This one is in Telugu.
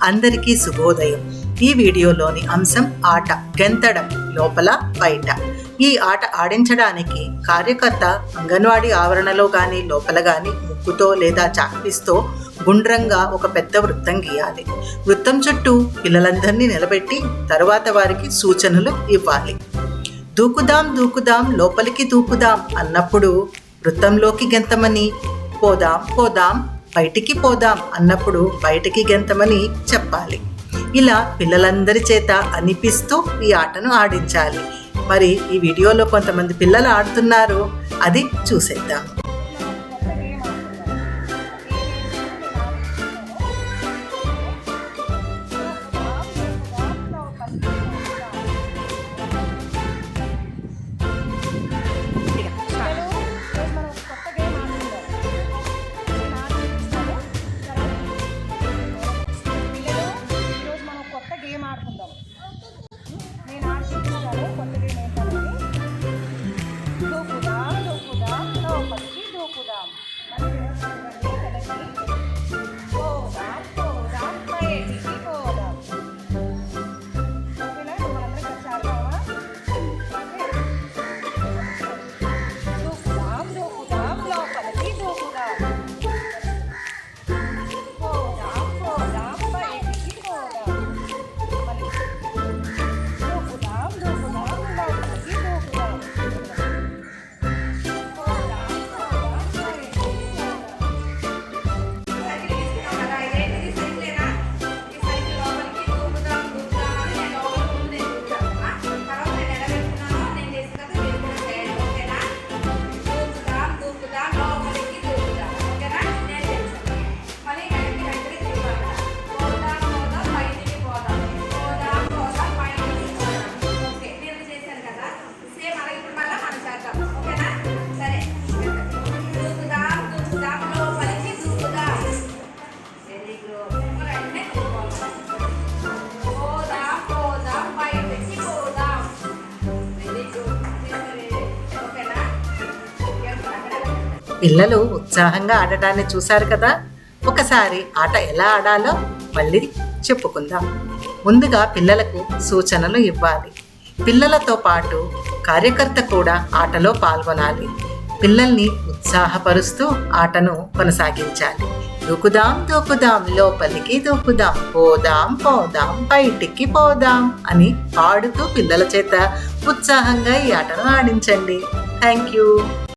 అందరికీ శుభోదయం. ఈ వీడియోలోని అంశం ఆట గెంతడం లోపల బయట. ఈ ఆట ఆడించడానికి కార్యకర్త అంగన్వాడీ ఆవరణలో గాని లోపల గాని ముక్కుతో లేదా చాక్పీస్తో గుండ్రంగా ఒక పెద్ద వృత్తం గీయాలి. వృత్తం చుట్టూ పిల్లలందరినీ నిలబెట్టి తరువాత వారికి సూచనలు ఇవ్వాలి. దూకుదాం దూకుదాం లోపలికి దూకుదాం అన్నప్పుడు వృత్తంలోకి గెంతమని, పోదాం పోదాం బయటికి పోదాం అన్నప్పుడు బయటికి గెంతమని చెప్పాలి. ఇలా పిల్లలందరి చేత అనిపిస్తూ ఈ ఆటను ఆడించాలి. మరి ఈ వీడియోలో కొంతమంది పిల్లలు ఆడుతున్నారు, అది చూసేద్దాం. పిల్లలు ఉత్సాహంగా ఆడటాన్ని చూశారు కదా. ఒకసారి ఆట ఎలా ఆడాలో మళ్ళీ చెప్పుకుందాం. ముందుగా పిల్లలకు సూచనలు ఇవ్వాలి. పిల్లలతో పాటు కార్యకర్త కూడా ఆటలో పాల్గొనాలి. పిల్లల్ని ఉత్సాహపరుస్తూ ఆటను కొనసాగించాలి. దూకుదాం దూకుదాం లోపలికి దూకుదాం, పోదాం పోదాం బయటికి పోదాం అని పాడుతూ పిల్లల చేత ఉత్సాహంగా ఈ ఆటను ఆడించండి. Thank you.